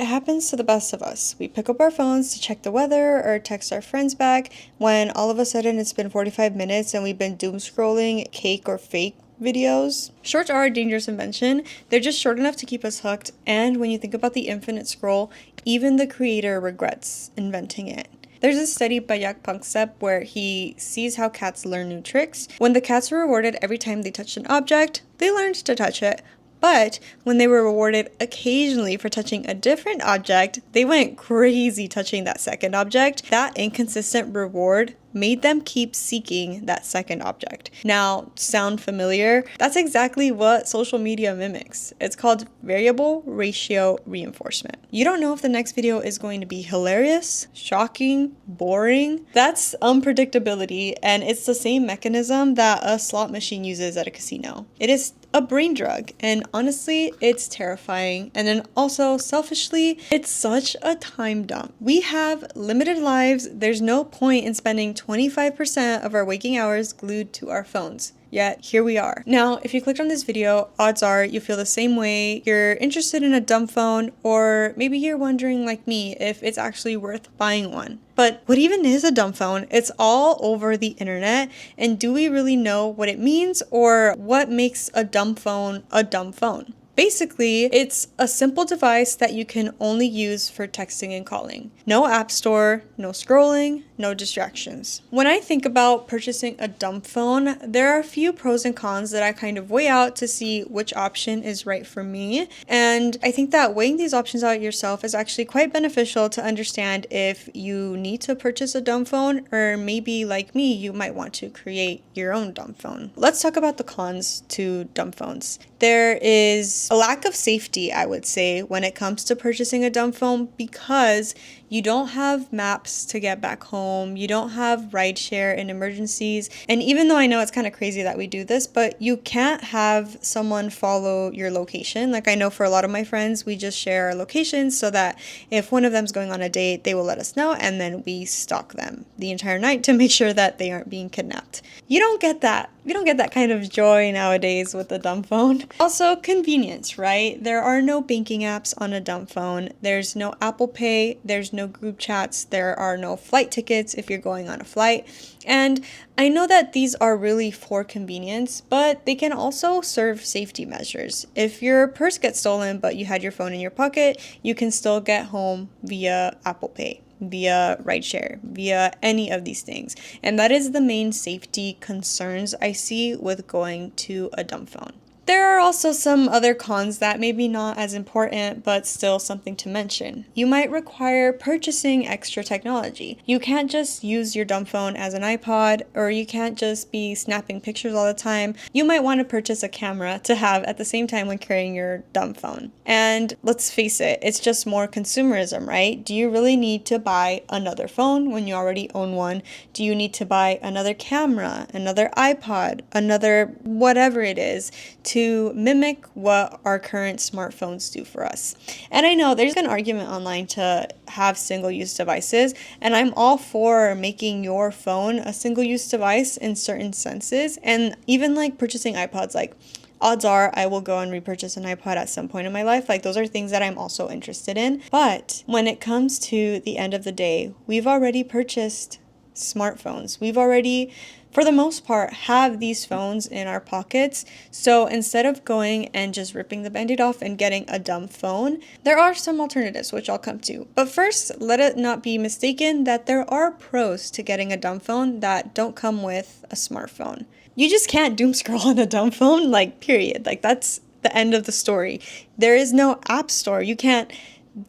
It happens to the best of us. We pick up our phones to check the weather or text our friends back when all of a sudden it's been 45 minutes and we've been doom scrolling cake or fake videos. Shorts are a dangerous invention. They're just short enough to keep us hooked, and when you think about the infinite scroll, even the creator regrets inventing it. There's a study by Jack Panksepp where he sees how cats learn new tricks. When the cats were rewarded every time they touched an object, they learned to touch it. But when they were rewarded occasionally for touching a different object, they went crazy touching that second object. That inconsistent reward made them keep seeking that second object. Now, sound familiar? That's exactly what social media mimics. It's called variable ratio reinforcement. You don't know if the next video is going to be hilarious, shocking, boring. That's unpredictability, and it's the same mechanism that a slot machine uses at a casino. It is a brain drug, and honestly, it's terrifying. And then also, selfishly, it's such a time dump. We have limited lives. There's no point in spending 25% of our waking hours glued to our phones. Yet, here we are. Now, if you clicked on this video, odds are you feel the same way. You're interested in a dumb phone, or maybe you're wondering, like me, if it's actually worth buying one. But what even is a dumb phone? It's all over the internet, and do we really know what it means or what makes a dumb phone a dumb phone? Basically, it's a simple device that you can only use for texting and calling. No app store, no scrolling, no distractions. When I think about purchasing a dumb phone, there are a few pros and cons that I kind of weigh out to see which option is right for me. And I think that weighing these options out yourself is actually quite beneficial to understand if you need to purchase a dumb phone, or maybe like me, you might want to create your own dumb phone. Let's talk about the cons to dumb phones. There is a lack of safety, I would say, when it comes to purchasing a dumb phone, because you don't have maps to get back home, you don't have rideshare in emergencies, and even though I know it's kind of crazy that we do this, but you can't have someone follow your location. Like, I know for a lot of my friends, we just share our locations so that if one of them's going on a date, they will let us know, and then we stalk them the entire night to make sure that they aren't being kidnapped. You don't get that. We don't get that kind of joy nowadays with a dumb phone. Also, convenience, right? There are no banking apps on a dumb phone. There's no Apple Pay. There's no group chats. There are no flight tickets if you're going on a flight. And I know that these are really for convenience, but they can also serve safety measures. If your purse gets stolen, but you had your phone in your pocket, you can still get home via Apple Pay, via rideshare, via any of these things. And that is the main safety concerns I see with going to a dumb phone. There are also some other cons that maybe not as important, but still something to mention. You might require purchasing extra technology. You can't just use your dumb phone as an iPod, or you can't just be snapping pictures all the time. You might want to purchase a camera to have at the same time when carrying your dumb phone. And let's face it, it's just more consumerism, right? Do you really need to buy another phone when you already own one? Do you need to buy another camera, another iPod, another whatever it is, to mimic what our current smartphones do for us? And I know there's an argument online to have single-use devices, and I'm all for making your phone a single-use device in certain senses, and even like purchasing iPods. Like, odds are I will go and repurchase an iPod at some point in my life. Like, those are things that I'm also interested in. But when it comes to the end of the day, we've already purchased smartphones. We've already, for the most part, have these phones in our pockets. So instead of going and just ripping the band-aid off and getting a dumb phone, there are some alternatives, which I'll come to. But first, let it not be mistaken that there are pros to getting a dumb phone that don't come with a smartphone. You just can't doom scroll on a dumb phone, like, period. Like, that's the end of the story. There is no app store. You can't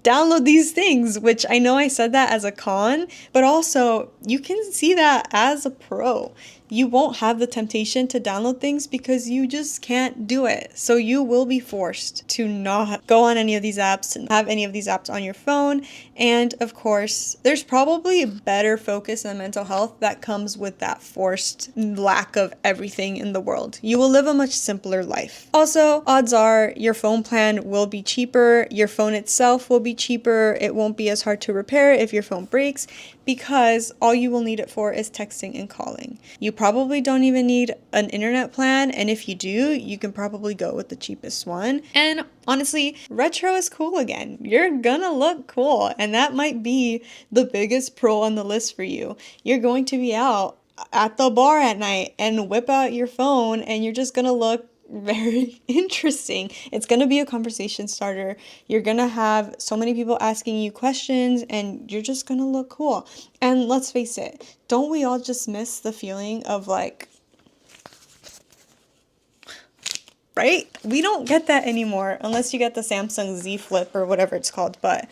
download these things, which I know I said that as a con, but also you can see that as a pro. You won't have the temptation to download things because you just can't do it. So you will be forced to not go on any of these apps and have any of these apps on your phone. And of course, there's probably a better focus on mental health that comes with that forced lack of everything in the world. You will live a much simpler life. Also, odds are your phone plan will be cheaper. Your phone itself will be cheaper. It won't be as hard to repair if your phone breaks, because all you will need it for is texting and calling. You probably don't even need an internet plan, and if you do, you can probably go with the cheapest one. And honestly, retro is cool again. You're gonna look cool, and that might be the biggest pro on the list for you. You're going to be out at the bar at night and whip out your phone, and you're just gonna look very interesting. It's gonna be a conversation starter. You're gonna have so many people asking you questions, and you're just gonna look cool. And let's face it, don't we all just miss the feeling of like, right? We don't get that anymore unless you get the Samsung Z Flip or whatever it's called. But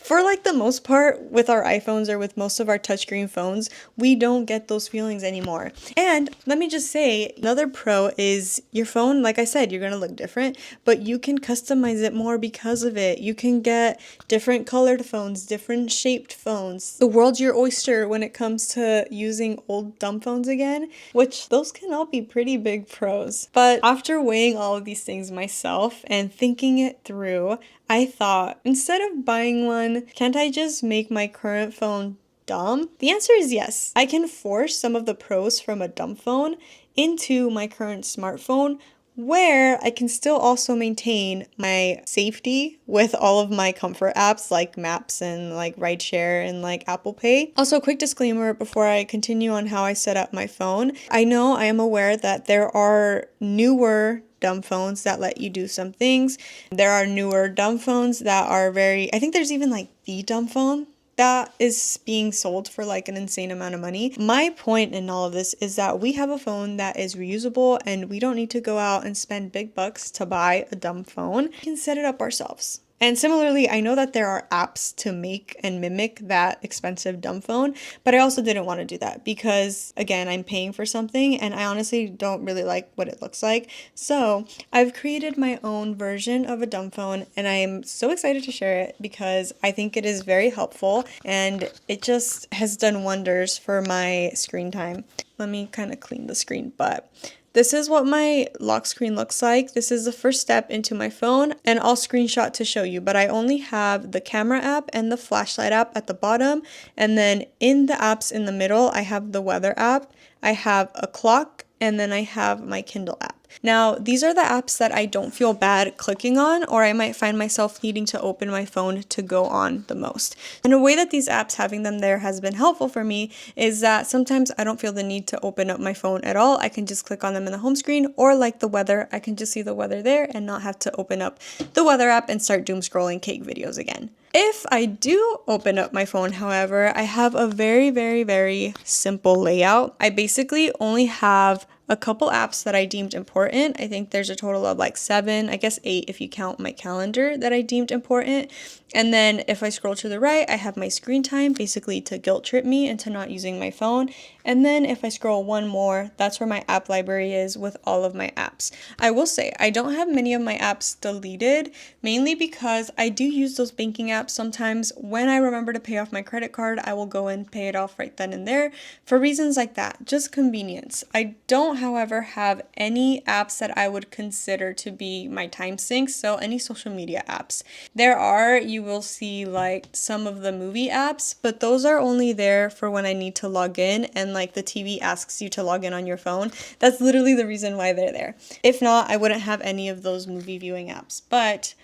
for like the most part with our iPhones or with most of our touchscreen phones, we don't get those feelings anymore. And let me just say, another pro is your phone, like I said, you're gonna look different, but you can customize it more because of it. You can get different colored phones, different shaped phones. The world's your oyster when it comes to using old dumb phones again, which those can all be pretty big pros. But after weighing all of these things myself and thinking it through, I thought, instead of buying one, can't I just make my current phone dumb? The answer is yes. I can force some of the pros from a dumb phone into my current smartphone, where I can still also maintain my safety with all of my comfort apps like Maps and like Rideshare and like Apple Pay. Also, quick disclaimer before I continue on how I set up my phone. I know I am aware that there are newer dumb phones that let you do some things. There are newer dumb phones that are I think there's even like the dumb phone that is being sold for like an insane amount of money. My point in all of this is that we have a phone that is reusable, and we don't need to go out and spend big bucks to buy a dumb phone. We can set it up ourselves. And similarly, I know that there are apps to make and mimic that expensive dumb phone, but I also didn't want to do that because, again, I'm paying for something and I honestly don't really like what it looks like. So I've created my own version of a dumb phone, and I'm so excited to share it because I think it is very helpful and it just has done wonders for my screen time. Let me kind of clean the screen, but this is what my lock screen looks like. This is the first step into my phone, and I'll screenshot to show you, but I only have the camera app and the flashlight app at the bottom, and then in the apps in the middle, I have the weather app, I have a clock, and then I have my Kindle app. Now, these are the apps that I don't feel bad clicking on, or I might find myself needing to open my phone to go on the most. And a way that these apps, having them there, has been helpful for me is that sometimes I don't feel the need to open up my phone at all. I can just click on them in the home screen, or like the weather, I can just see the weather there and not have to open up the weather app and start doom scrolling cake videos again. If I do open up my phone, however, I have a very, very, very simple layout. I basically only have a couple apps that I deemed important. I think there's a total of like 7, I guess 8 if you count my calendar that I deemed important. And then if I scroll to the right, I have my screen time, basically to guilt trip me into not using my phone. And then if I scroll one more, that's where my app library is with all of my apps. I will say, I don't have many of my apps deleted, mainly because I do use those banking apps sometimes. When I remember to pay off my credit card, I will go and pay it off right then and there for reasons like that, just convenience. I don't, however, have any apps that I would consider to be my time sinks, so any social media apps. There are, you will see like some of the movie apps, but those are only there for when I need to log in and like the TV asks you to log in on your phone. That's literally the reason why they're there. If not, I wouldn't have any of those movie viewing apps. But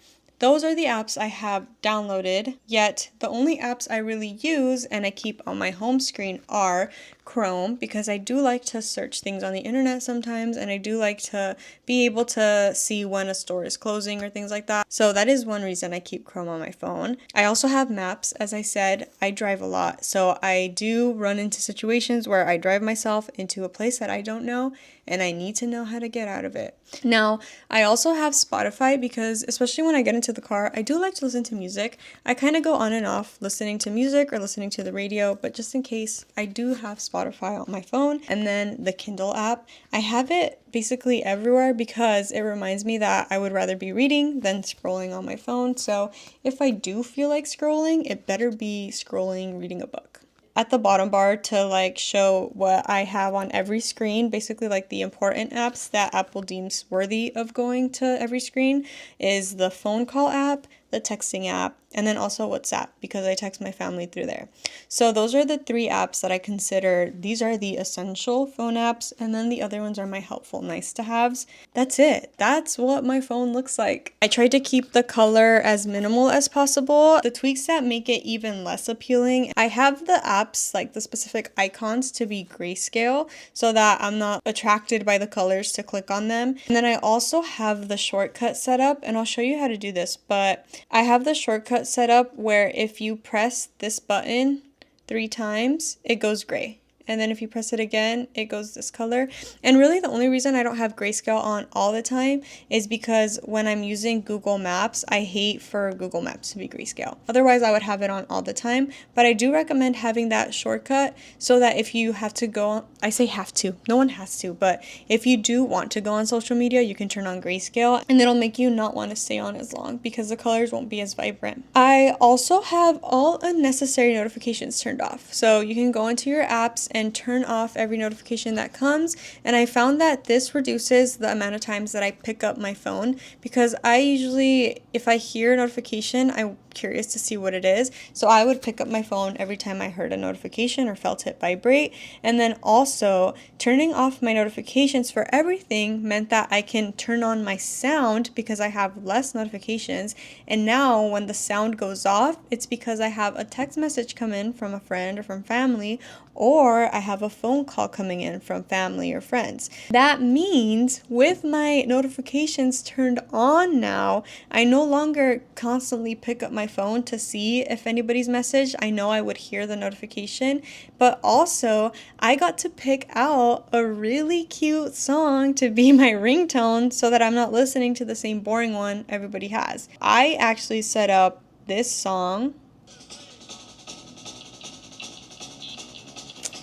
those are the apps I have downloaded, yet the only apps I really use and I keep on my home screen are Chrome, because I do like to search things on the internet sometimes, and I do like to be able to see when a store is closing or things like that. So that is one reason I keep Chrome on my phone. I also have Maps. As I said, I drive a lot, so I do run into situations where I drive myself into a place that I don't know and I need to know how to get out of it. Now, I also have Spotify because especially when I get into the car, I do like to listen to music. I kind of go on and off listening to music or listening to the radio, but just in case, I do have Spotify on my phone. And then the Kindle app, I have it basically everywhere because it reminds me that I would rather be reading than scrolling on my phone. So if I do feel like scrolling, it better be scrolling, reading a book. At the bottom bar to like show what I have on every screen, basically like the important apps that Apple deems worthy of going to every screen, is the phone call app, the texting app, and then also WhatsApp because I text my family through there. So those are the 3 apps that I consider. These are the essential phone apps, and then the other ones are my helpful nice to haves. That's it. That's what my phone looks like. I tried to keep the color as minimal as possible. The tweaks that make it even less appealing, I have the apps, like the specific icons, to be grayscale so that I'm not attracted by the colors to click on them. And then I also have the shortcut set up, and I'll show you how to do this, but I have the shortcut set up where if you press this button 3 times, it goes gray. And then if you press it again, it goes this color. And really the only reason I don't have grayscale on all the time is because when I'm using Google Maps, I hate for Google Maps to be grayscale. Otherwise, I would have it on all the time. But I do recommend having that shortcut so that if you have to go, I say have to, no one has to, but if you do want to go on social media, you can turn on grayscale and it'll make you not want to stay on as long because the colors won't be as vibrant. I also have all unnecessary notifications turned off. So you can go into your apps and turn off every notification that comes, and I found that this reduces the amount of times that I pick up my phone because I usually, if I hear a notification, I'm curious to see what it is, so I would pick up my phone every time I heard a notification or felt it vibrate. And then also turning off my notifications for everything meant that I can turn on my sound because I have less notifications, and now when the sound goes off, it's because I have a text message come in from a friend or from family, or I have a phone call coming in from family or friends. That means with my notifications turned on now, I no longer constantly pick up my phone to see if anybody's messaged. I know I would hear the notification, but also I got to pick out a really cute song to be my ringtone so that I'm not listening to the same boring one everybody has. I actually set up this song.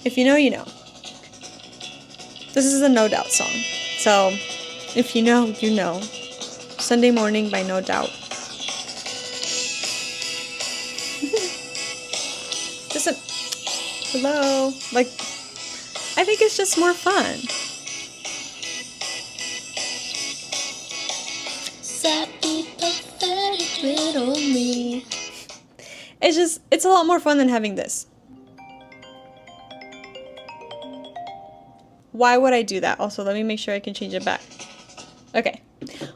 If you know, you know. This is a No Doubt song. So, if you know, you know. Sunday Morning by No Doubt. Just a... Hello. Like, I think it's just more fun. It's a lot more fun than having this. Why would I do that? Also, let me make sure I can change it back. Okay.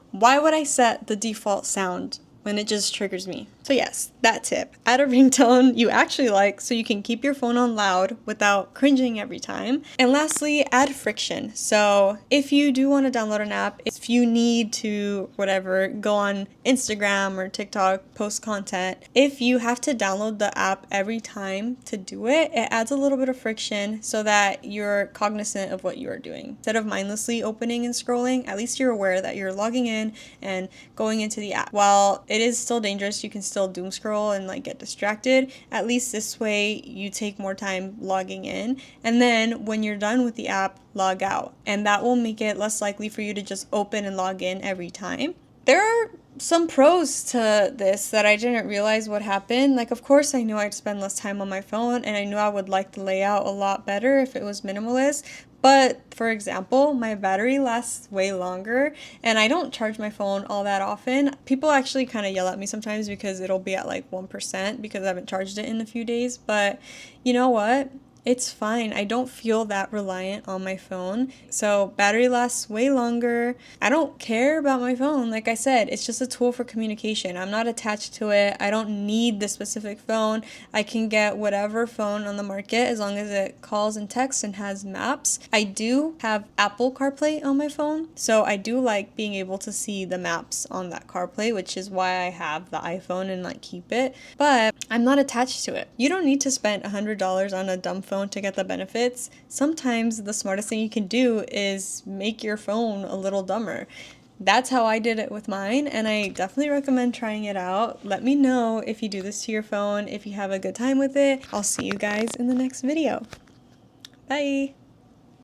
Why would I set the default sound when it just triggers me? So yes, that tip. Add a ringtone you actually like so you can keep your phone on loud without cringing every time. And lastly, add friction. So if you do want to download an app, if you need to, whatever, go on Instagram or TikTok, post content, if you have to download the app every time to do it, it adds a little bit of friction so that you're cognizant of what you are doing. Instead of mindlessly opening and scrolling, at least you're aware that you're logging in and going into the app. While it is still dangerous, you can still doom scroll and like get distracted. At least this way you take more time logging in, and then when you're done with the app, log out, and that will make it less likely for you to just open and log in every time. There are some pros to this that I didn't realize would happen. Like, of course, I knew I'd spend less time on my phone, and I knew I would like the layout a lot better if it was minimalist. But, for example, my battery lasts way longer, and I don't charge my phone all that often. People actually kind of yell at me sometimes because it'll be at like 1% because I haven't charged it in a few days. But you know what? It's fine. I don't feel that reliant on my phone. So battery lasts way longer. I don't care about my phone. Like I said, it's just a tool for communication. I'm not attached to it. I don't need the specific phone. I can get whatever phone on the market as long as it calls and texts and has maps. I do have Apple CarPlay on my phone, so I do like being able to see the maps on that CarPlay, which is why I have the iPhone and like keep it. But I'm not attached to it. You don't need to spend $100 on a dumb phone to get the benefits. Sometimes the smartest thing you can do is make your phone a little dumber. That's how I did it with mine, and I definitely recommend trying it out. Let me know if you do this to your phone, if you have a good time with it. I'll see you guys in the next video. Bye!